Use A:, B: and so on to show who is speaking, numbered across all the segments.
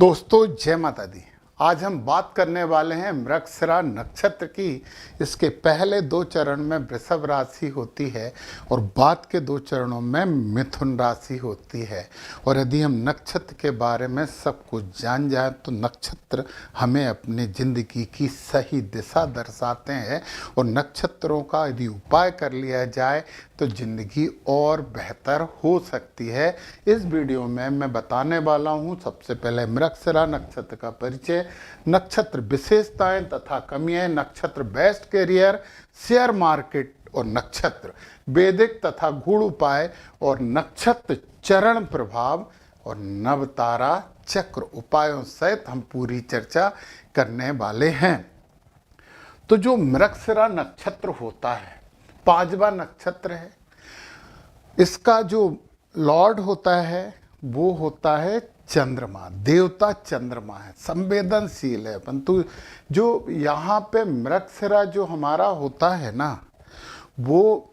A: दोस्तों जय माता दी। आज हम बात करने वाले हैं मृगशिरा नक्षत्र की। इसके पहले 2 चरण में वृषभ राशि होती है और बाद के 2 चरणों में मिथुन राशि होती है। और यदि हम नक्षत्र के बारे में सब कुछ जान जाएं तो नक्षत्र हमें अपनी जिंदगी की सही दिशा दर्शाते हैं और नक्षत्रों का यदि उपाय कर लिया जाए तो ज़िंदगी और बेहतर हो सकती है। इस वीडियो में मैं बताने वाला हूं सबसे पहले मृगशिरा नक्षत्र का परिचय, नक्षत्र विशेषताएं तथा कमियां, नक्षत्र बेस्ट कैरियर, शेयर मार्केट और नक्षत्र वैदिक तथा गूढ़ उपाय और नक्षत्र चरण प्रभाव और नवतारा चक्र उपायों सहित हम पूरी चर्चा करने वाले हैं। तो जो मृगशिरा नक्षत्र होता है 5वां नक्षत्र है। इसका जो लॉर्ड होता है वो होता है चंद्रमा, देवता चंद्रमा है, संवेदनशील है। परंतु जो यहाँ पे मृगशिरा जो हमारा होता है ना, वो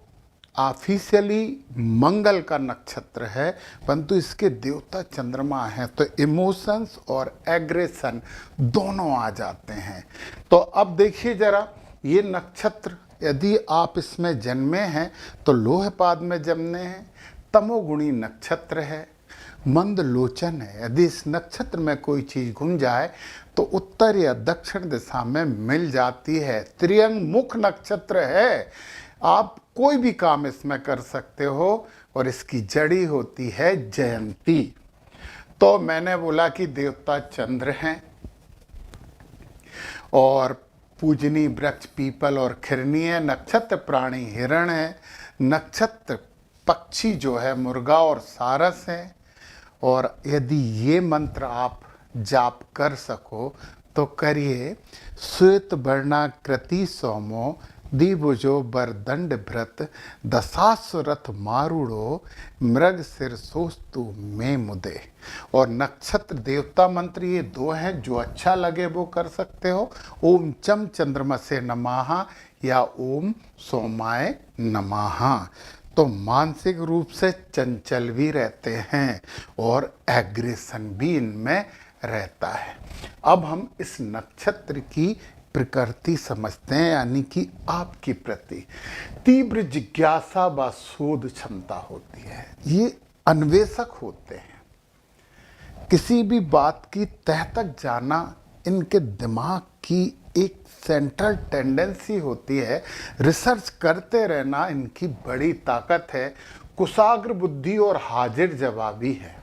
A: ऑफिशियली मंगल का नक्षत्र है, परंतु इसके देवता चंद्रमा हैं तो इमोशंस और एग्रेशन दोनों आ जाते हैं। तो अब देखिए जरा, ये नक्षत्र यदि आप इसमें जन्मे हैं तो लोहपाद में जन्मे हैं, तमोगुणी नक्षत्र है, मंद लोचन है। यदि इस नक्षत्र में कोई चीज़ घूम जाए तो उत्तर या दक्षिण दिशा में मिल जाती है। त्रियंग मुख नक्षत्र है, आप कोई भी काम इसमें कर सकते हो और इसकी जड़ी होती है जयंती। तो मैंने बोला कि देवता चंद्र हैं और पूजनी वृक्ष पीपल और खिरनी है, नक्षत्र प्राणी हिरण है, नक्षत्र पक्षी जो है मुर्गा और सारस है। और यदि ये मंत्र आप जाप कर सको तो करिए। श्वेत वर्णाकृति सोमो दिभुजो बरदंड भृत दशासुरथ मारूढ़ो मृग शीर्षोस्तु में मुदे। और नक्षत्र देवता मंत्र ये 2 हैं, जो अच्छा लगे वो कर सकते हो। ओम चम चंद्रमसे नमः या ओम सोमाय नमः। तो मानसिक रूप से चंचल भी रहते हैं और एग्रेशन भी इनमें रहता है। अब हम इस नक्षत्र की प्रकृति समझते हैं, यानी कि आपकी प्रति तीव्र जिज्ञासा व शोध क्षमता होती है। ये अन्वेषक होते हैं, किसी भी बात की तह तक जाना इनके दिमाग की एक सेंट्रल टेंडेंसी होती है। रिसर्च करते रहना इनकी बड़ी ताकत है। कुशाग्र बुद्धि और हाजिर जवाबी है।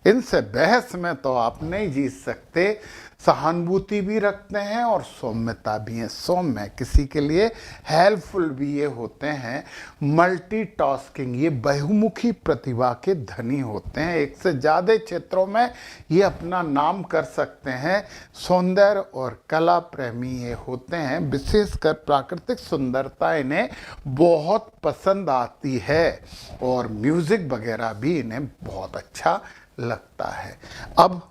A: इनसे बहस में तो आप नहीं जीत सकते। सहानुभूति भी रखते हैं और सौम्यता भी है। सौम्य किसी के लिए हेल्पफुल भी ये होते हैं। मल्टीटास्किंग, ये बहुमुखी प्रतिभा के धनी होते हैं। एक से ज़्यादा क्षेत्रों में ये अपना नाम कर सकते हैं। सौंदर्य और कला प्रेमी ये होते हैं। विशेषकर प्राकृतिक सुंदरता इन्हें बहुत पसंद आती है और म्यूज़िक वगैरह भी इन्हें बहुत अच्छा लगता है। अब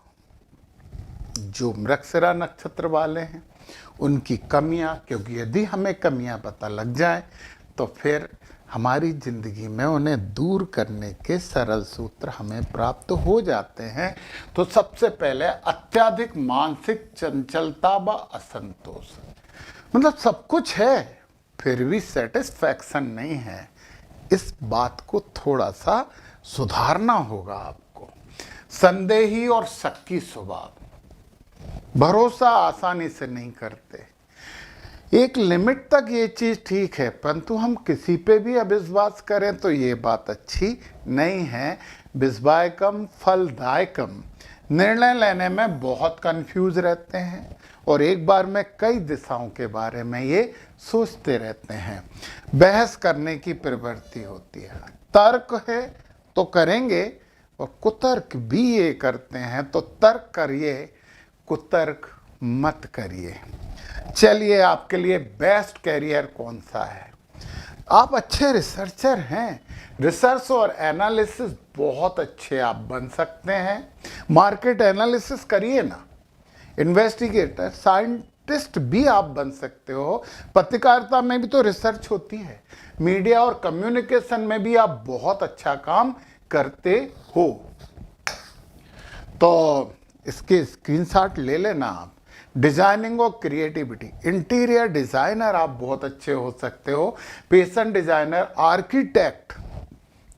A: जो मृगशिरा नक्षत्र वाले हैं उनकी कमियां, क्योंकि यदि हमें कमियां पता लग जाए तो फिर हमारी ज़िंदगी में उन्हें दूर करने के सरल सूत्र हमें प्राप्त हो जाते हैं। तो सबसे पहले अत्यधिक मानसिक चंचलता व असंतोष, मतलब सब कुछ है फिर भी सेटिस्फैक्शन नहीं है। इस बात को थोड़ा सा सुधारना होगा आपको। संदेही और शक्की स्वभाव, भरोसा आसानी से नहीं करते। एक लिमिट तक ये चीज़ ठीक है, परंतु हम किसी पे भी अविश्वास करें तो ये बात अच्छी नहीं है। विश्वायकम फलदायकम, निर्णय लेने में बहुत कंफ्यूज रहते हैं और एक बार में कई दिशाओं के बारे में ये सोचते रहते हैं। बहस करने की प्रवृत्ति होती है। तर्क है तो करेंगे और कुतर्क भी ये करते हैं, तो तर्क करिए, कुतर्क मत करिए। चलिए, आपके लिए बेस्ट कैरियर कौन सा है? आप अच्छे रिसर्चर हैं, रिसर्च और एनालिसिस बहुत अच्छे आप बन सकते हैं। मार्केट एनालिसिस करिए ना, इन्वेस्टिगेटर, साइंटिस्ट भी आप बन सकते हो। पत्रकारिता में भी तो रिसर्च होती है। मीडिया और कम्युनिकेशन में भी आप बहुत अच्छा काम करते हो। तो इसके स्क्रीनशॉट ले लेना आप। डिजाइनिंग और क्रिएटिविटी, इंटीरियर डिजाइनर आप बहुत अच्छे हो सकते हो, फैशन डिजाइनर, आर्किटेक्ट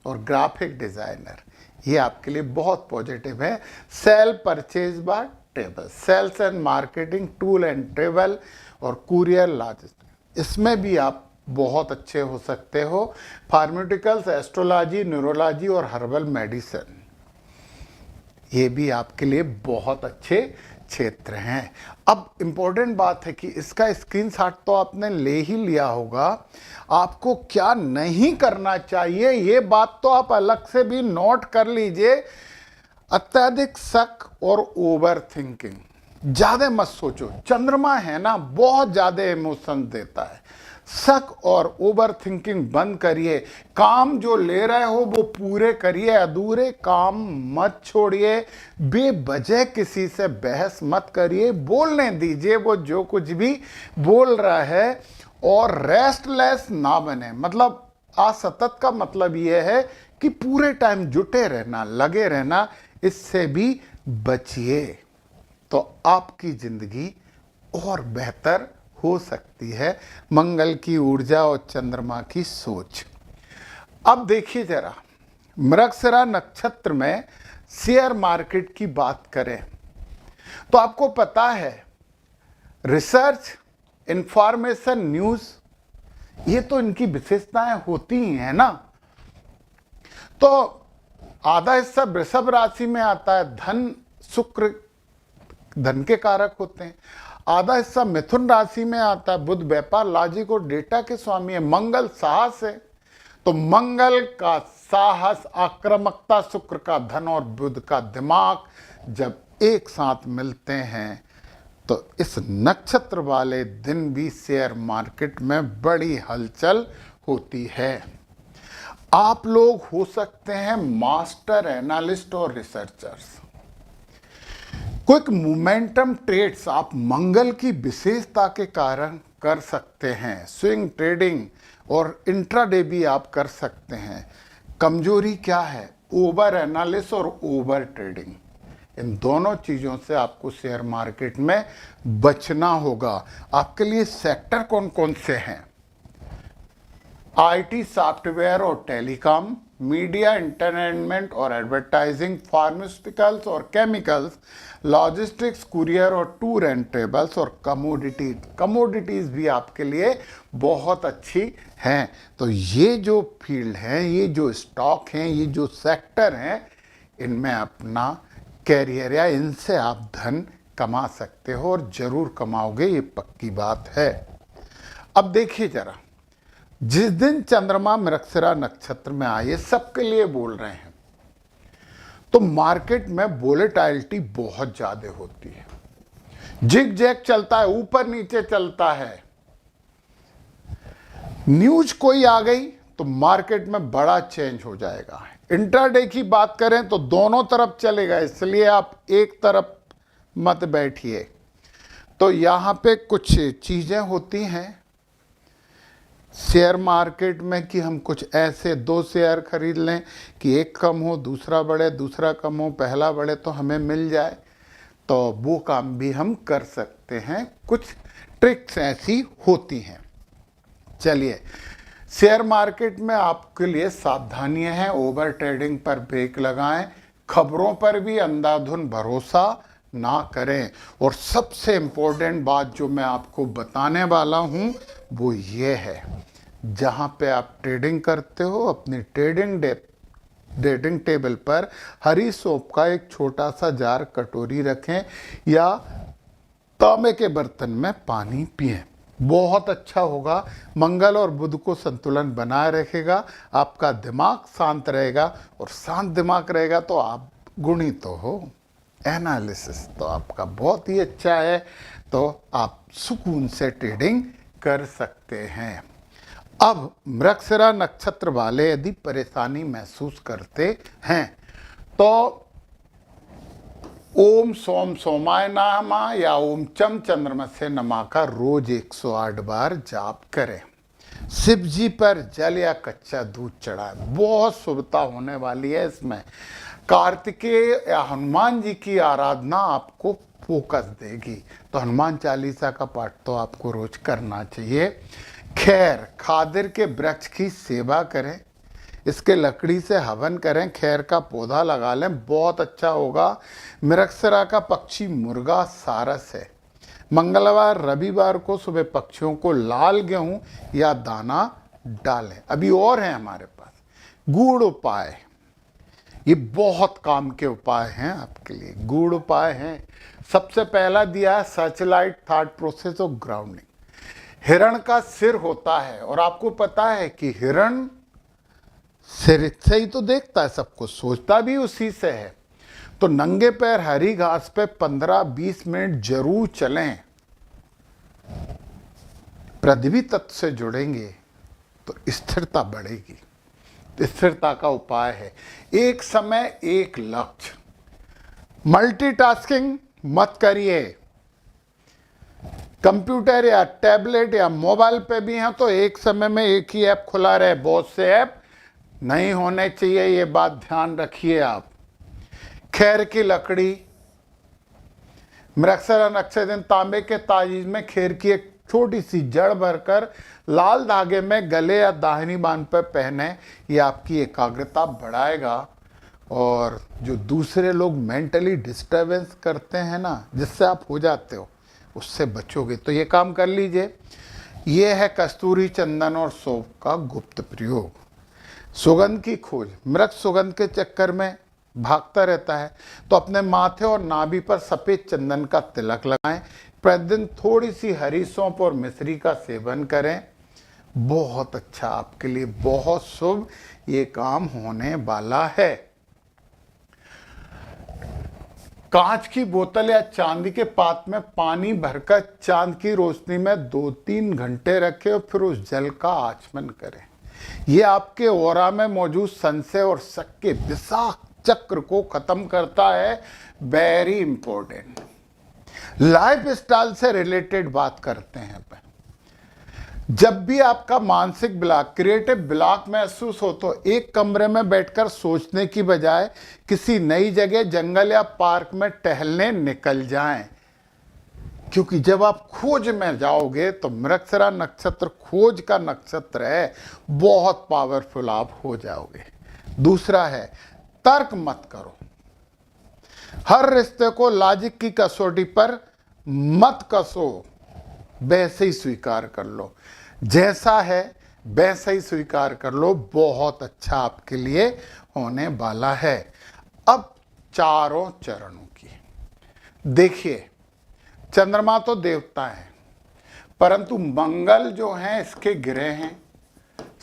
A: और ग्राफिक डिजाइनर, ये आपके लिए बहुत पॉजिटिव है। Sale purchase buy travel, sales and marketing, tool and travel और कुरियर लॉजिस्टिक, इसमें भी आप बहुत अच्छे हो सकते हो। फार्मास्यूटिकल्स, एस्ट्रोलॉजी, न्यूरोलॉजी और हर्बल मेडिसिन, ये भी आपके लिए बहुत अच्छे क्षेत्र हैं। अब इंपॉर्टेंट बात है कि इसका स्क्रीनशॉट तो आपने ले ही लिया होगा, आपको क्या नहीं करना चाहिए ये बात तो आप अलग से भी नोट कर लीजिए। अत्यधिक शक और ओवर थिंकिंग, ज्यादा मत सोचो। चंद्रमा है ना, बहुत ज्यादा इमोशन देता है। शक और ओवर थिंकिंग बंद करिए, काम जो ले रहे हो वो पूरे करिए, अधूरे काम मत छोड़िए, बेवजह किसी से बहस मत करिए, बोलने दीजिए वो जो कुछ भी बोल रहा है। और रेस्टलेस ना बने, मतलब असतत का मतलब यह है कि पूरे टाइम जुटे रहना, लगे रहना, इससे भी बचिए तो आपकी जिंदगी और बेहतर हो सकती है। मंगल की ऊर्जा और चंद्रमा की सोच। अब देखिए जरा, मृगशिरा नक्षत्र में शेयर मार्केट की बात करें तो आपको पता है रिसर्च, इंफॉर्मेशन, न्यूज, ये तो इनकी विशेषताएं होती ही है ना। तो आधा हिस्सा वृषभ राशि में आता है, धन शुक्र धन के कारक होते हैं। आधा हिस्सा मिथुन राशि में आता है, बुध व्यापार, लॉजिक और डेटा के स्वामी है। मंगल साहस है, तो मंगल का साहस, आक्रामकता, शुक्र का धन और बुध का दिमाग जब एक साथ मिलते हैं तो इस नक्षत्र वाले दिन भी शेयर मार्केट में बड़ी हलचल होती है। आप लोग हो सकते हैं मास्टर एनालिस्ट और रिसर्चर्स। क्विक मोमेंटम ट्रेड्स आप मंगल की विशेषता के कारण कर सकते हैं। स्विंग ट्रेडिंग और इंट्राडे भी आप कर सकते हैं। कमजोरी क्या है? ओवर एनालिसिस और ओवर ट्रेडिंग, इन दोनों चीजों से आपको शेयर मार्केट में बचना होगा। आपके लिए सेक्टर कौन कौन से हैं? आईटी, सॉफ्टवेयर और टेलीकॉम, मीडिया, एंटरटेनमेंट और एडवर्टाइजिंग, फार्मास्यूटिकल्स और केमिकल्स, लॉजिस्टिक्स, कुरियर और टूर एंड ट्रेवल्स और कमोडिटीज। कमोडिटीज भी आपके लिए बहुत अच्छी हैं। तो ये जो फील्ड हैं, ये जो स्टॉक हैं, ये जो सेक्टर हैं, इनमें अपना कैरियर या इनसे आप धन कमा सकते हो और जरूर कमाओगे, ये पक्की बात है। अब देखिए जरा, जिस दिन चंद्रमा मृगशिरा नक्षत्र में आए, सबके लिए बोल रहे हैं, तो मार्केट में वोलेटिलिटी बहुत ज्यादा होती है। जिग जैग चलता है, ऊपर नीचे चलता है। न्यूज कोई आ गई तो मार्केट में बड़ा चेंज हो जाएगा। इंट्राडे की बात करें तो दोनों तरफ चलेगा, इसलिए आप एक तरफ मत बैठिए। तो यहां पे कुछ चीजें होती हैं शेयर मार्केट में कि हम कुछ ऐसे दो शेयर खरीद लें कि एक कम हो, दूसरा बढ़े, दूसरा कम हो, पहला बढ़े तो हमें मिल जाए। तो वो काम भी हम कर सकते हैं, कुछ ट्रिक्स ऐसी होती हैं। चलिए, शेयर मार्केट में आपके लिए सावधानियां हैं। ओवर ट्रेडिंग पर ब्रेक लगाएं, खबरों पर भी अंधाधुंध भरोसा ना करें। और सबसे इंपॉर्टेंट बात जो मैं आपको बताने वाला हूं वो ये है, जहां पे आप ट्रेडिंग करते हो, अपनी ट्रेडिंग टेबल पर हरी सोप का एक छोटा सा जार, कटोरी रखें या तांबे के बर्तन में पानी पिएं, बहुत अच्छा होगा। मंगल और बुध को संतुलन बनाए रखेगा, आपका दिमाग शांत रहेगा, और शांत दिमाग रहेगा तो आप गुणी तो हो, एनालिसिस तो आपका बहुत ही अच्छा है, तो आप सुकून से ट्रेडिंग कर सकते हैं। अब मृगशिरा नक्षत्र वाले यदि परेशानी महसूस करते हैं तो ओम सोम सोमाय नमः या ओम चम चंद्रमसे नमः का रोज 108 बार जाप करें। शिव जी पर जल या कच्चा दूध चढ़ाएं, बहुत शुभता होने वाली है इसमें। कार्तिकेय या हनुमान जी की आराधना आपको फोकस देगी। तो हनुमान चालीसा का पाठ तो आपको रोज करना चाहिए। खैर, खादिर के वृक्ष की सेवा करें, इसके लकड़ी से हवन करें, खैर का पौधा लगा लें, बहुत अच्छा होगा। मृगशिरा का पक्षी मुर्गा सारस है। मंगलवार रविवार को सुबह पक्षियों को लाल गेहूं या दाना डालें। अभी और हैं हमारे पास गूढ़ उपाय, ये बहुत काम के उपाय हैं आपके लिए। गूढ़ उपाय हैं। सबसे पहला दिया है Searchlight thought process of grounding. हिरण का सिर होता है और आपको पता है कि हिरण सिर से ही तो देखता है सब कुछ, सोचता भी उसी से है। तो नंगे पैर हरी घास पे 15-20 मिनट जरूर चलें। पृथ्वी तत्व से जुड़ेंगे तो स्थिरता बढ़ेगी। स्थिरता का उपाय है एक समय एक लक्ष्य। मल्टीटास्किंग मत करिए। कंप्यूटर या टैबलेट या मोबाइल पे भी हैं तो एक समय में एक ही ऐप खुला रहे, बहुत से ऐप नहीं होने चाहिए, ये बात ध्यान रखिए आप। खैर की लकड़ी, मृगशिरा नक्षत्र दिन तांबे के ताबीज में खैर की एक छोटी सी जड़ भरकर लाल धागे में गले या दाहिनी बांह पर पहने, ये आपकी एकाग्रता बढ़ाएगा। और जो दूसरे लोग मेंटली डिस्टर्बेंस करते हैं ना, जिससे आप हो जाते हो, उससे बचोगे। तो ये काम कर लीजिए। ये है कस्तूरी, चंदन और सौंफ का गुप्त प्रयोग। सुगंध की खोज, मृग सुगंध के चक्कर में भागता रहता है, तो अपने माथे और नाभि पर सफेद चंदन का तिलक लगाएं। प्रतिदिन थोड़ी सी हरी सौंफ और मिश्री का सेवन करें, बहुत अच्छा, आपके लिए बहुत शुभ ये काम होने वाला है। कांच की बोतल या चांदी के पात्र में पानी भरकर चांद की रोशनी में 2-3 घंटे रखें और फिर उस जल का आचमन करें। यह आपके ओरा में मौजूद संशय और शक के विषाक्त चक्र को खत्म करता है। Very important. लाइफ स्टाइल से रिलेटेड बात करते हैं। जब भी आपका मानसिक ब्लॉक, क्रिएटिव ब्लॉक महसूस हो तो एक कमरे में बैठकर सोचने की बजाय किसी नई जगह, जंगल या पार्क में टहलने निकल जाएं। क्योंकि जब आप खोज में जाओगे तो मृगशिरा नक्षत्र खोज का नक्षत्र है, बहुत पावरफुल आप हो जाओगे। दूसरा है तर्क मत करो। हर रिश्ते को लॉजिक की कसौटी पर मत कसो, वैसे ही स्वीकार कर लो। जैसा है वैसे ही स्वीकार कर लो, बहुत अच्छा आपके लिए होने वाला है। अब चारों चरणों की देखिए। चंद्रमा तो देवता है, परंतु मंगल जो है इसके ग्रह हैं,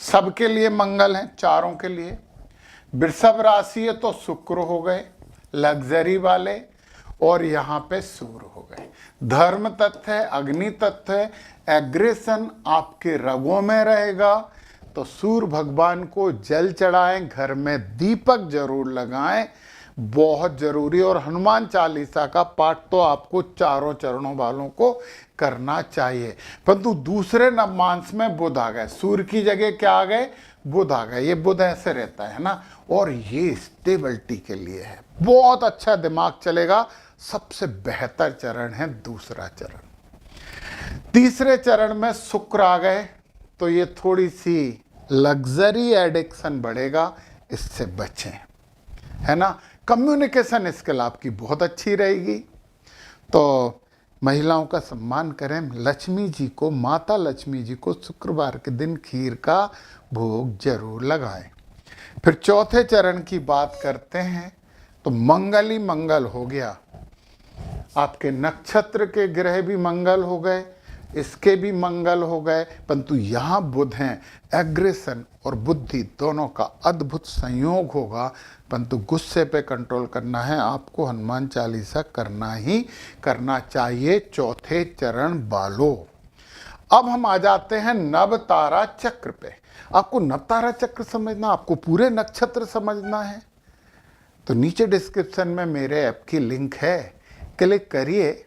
A: सबके लिए मंगल है, चारों के लिए। वृषभ राशि है तो शुक्र हो गए लग्जरी वाले, और यहाँ पे सूर्य हो गए। धर्म तत्व है, अग्नि तत्व है, एग्रेशन आपके रगों में रहेगा। तो सूर्य भगवान को जल चढ़ाएं, घर में दीपक जरूर लगाएं, बहुत जरूरी। और हनुमान चालीसा का पाठ तो आपको चारों चरणों वालों को करना चाहिए। परंतु दूसरे नवमांश में बुध आ गए, सूर्य की जगह क्या आ गए, बुध आ गए। ये बुध ऐसे रहता है ना, और ये स्टेबिलिटी के लिए है, बहुत अच्छा दिमाग चलेगा। सबसे बेहतर चरण है दूसरा चरण। तीसरे चरण में शुक्र आ गए तो ये थोड़ी सी लग्जरी एडिक्शन बढ़ेगा, इससे बचें, है ना। कम्युनिकेशन स्किल आपकी बहुत अच्छी रहेगी। तो महिलाओं का सम्मान करें। लक्ष्मी जी को, माता लक्ष्मी जी को शुक्रवार के दिन खीर का भोग जरूर लगाएं। फिर चौथे चरण की बात करते हैं तो मंगल ही मंगल हो गया। आपके नक्षत्र के ग्रह भी मंगल हो गए, इसके भी मंगल हो गए, परंतु यहाँ बुध हैं। एग्रेशन और बुद्धि दोनों का अद्भुत संयोग होगा, परंतु गुस्से पे कंट्रोल करना है आपको। हनुमान चालीसा करना ही करना चाहिए चौथे चरण वालों। अब हम आ जाते हैं नव तारा चक्र पे। आपको नव तारा चक्र समझना, आपको पूरे नक्षत्र समझना है तो नीचे डिस्क्रिप्शन में मेरे ऐप की लिंक है, क्लिक करिए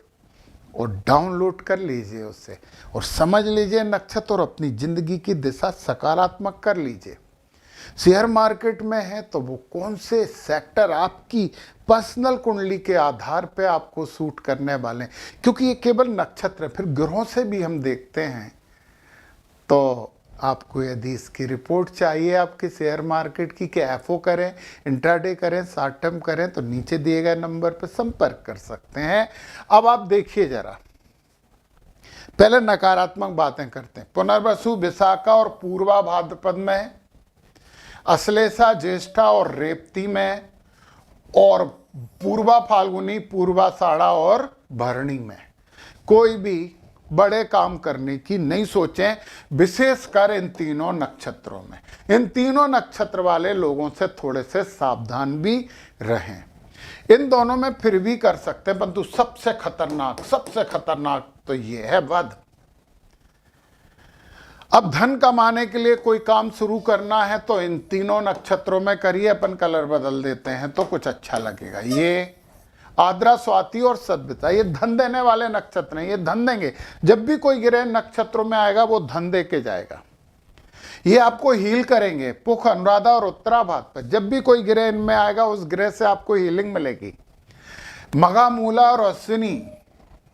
A: और डाउनलोड कर लीजिए उससे, और समझ लीजिए नक्षत्र और अपनी जिंदगी की दिशा सकारात्मक कर लीजिए। शेयर मार्केट में है तो वो कौन से सेक्टर आपकी पर्सनल कुंडली के आधार पे आपको सूट करने वाले हैं, क्योंकि ये केवल नक्षत्र है। फिर ग्रहों से भी हम देखते हैं। तो आपको यदि इसकी रिपोर्ट चाहिए आपके शेयर मार्केट की, कि एफओ करें, इंट्राडे करें, शॉर्ट टर्म करें, तो नीचे दिए गए नंबर पर संपर्क कर सकते हैं। अब आप देखिए जरा, पहले नकारात्मक बातें करते हैं। पुनर्वसु, विशाखा और पूर्वा भाद्रपद में, अश्लेषा, ज्येष्ठा और रेवती में, और पूर्वा फाल्गुनी, पूर्वाषाढ़ा और भरणी में कोई भी बड़े काम करने की नहीं सोचें, विशेषकर इन तीनों नक्षत्रों में। इन तीनों नक्षत्र वाले लोगों से थोड़े से सावधान भी रहें। इन दोनों में फिर भी कर सकते हैं, परंतु सबसे खतरनाक तो ये है वध। अब धन कमाने के लिए कोई काम शुरू करना है तो इन तीनों नक्षत्रों में करिए। अपन कलर बदल देते हैं तो कुछ अच्छा लगेगा। ये आद्रा, स्वाति और सद्विता, ये धन देने वाले नक्षत्र हैं, ये धन देंगे। जब भी कोई ग्रह नक्षत्रों में आएगा वो धन दे के जाएगा। ये आपको हील करेंगे। पुख, अनुराधा और उत्तराभाद्र पर जब भी कोई ग्रह इनमें आएगा उस ग्रह से आपको हीलिंग मिलेगी। मघा, मूला और अश्विनी,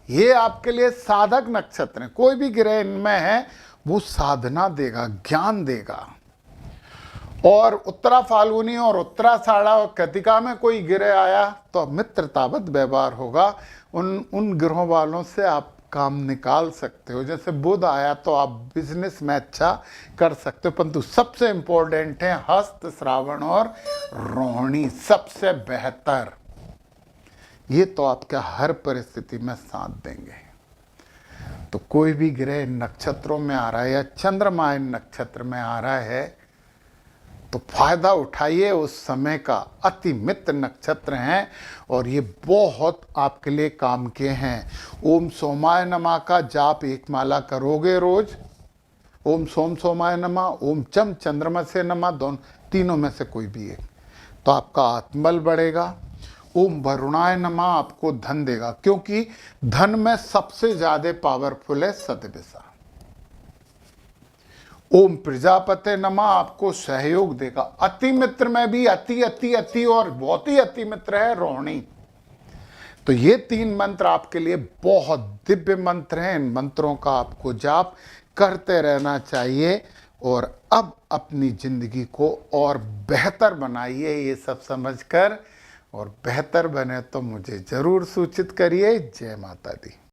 A: ये आपके लिए साधक नक्षत्र हैं। कोई भी ग्रह इनमें है वो साधना देगा, ज्ञान देगा। और उत्तरा फाल्गुनी और उत्तराषाढ़ा और कृतिका में कोई ग्रह आया तो मित्रतावत व्यवहार होगा। उन ग्रहों वालों से आप काम निकाल सकते हो। जैसे बुध आया तो आप बिजनेस में अच्छा कर सकते हो। परंतु सबसे इंपॉर्टेंट है हस्त, श्रावण और रोहिणी, सबसे बेहतर। ये तो आपका हर परिस्थिति में साथ देंगे। तो कोई भी ग्रह नक्षत्रों में आ रहा है या चंद्रमा इन नक्षत्र में आ रहा है तो फायदा उठाइए उस समय का। अति मित्र नक्षत्र हैं और ये बहुत आपके लिए काम के हैं। ओम सोमाय नमः का जाप एक माला करोगे रोज। ओम सोम सोमाय नमः, ओम चम चंद्रमा से नमः, दोनों तीनों में से कोई भी एक, तो आपका आत्मबल बढ़ेगा। ओम वरुणाय नमः आपको धन देगा, क्योंकि धन में सबसे ज्यादा पावरफुल है सतविषा। ओम प्रजापते नमः आपको सहयोग देगा। अति मित्र में भी अति अति अति और बहुत ही अति मित्र है रोहिणी। तो ये तीन मंत्र आपके लिए बहुत दिव्य मंत्र हैं। इन मंत्रों का आपको जाप करते रहना चाहिए और अब अपनी जिंदगी को और बेहतर बनाइए ये सब समझकर। और बेहतर बने तो मुझे जरूर सूचित करिए। जय माता दी।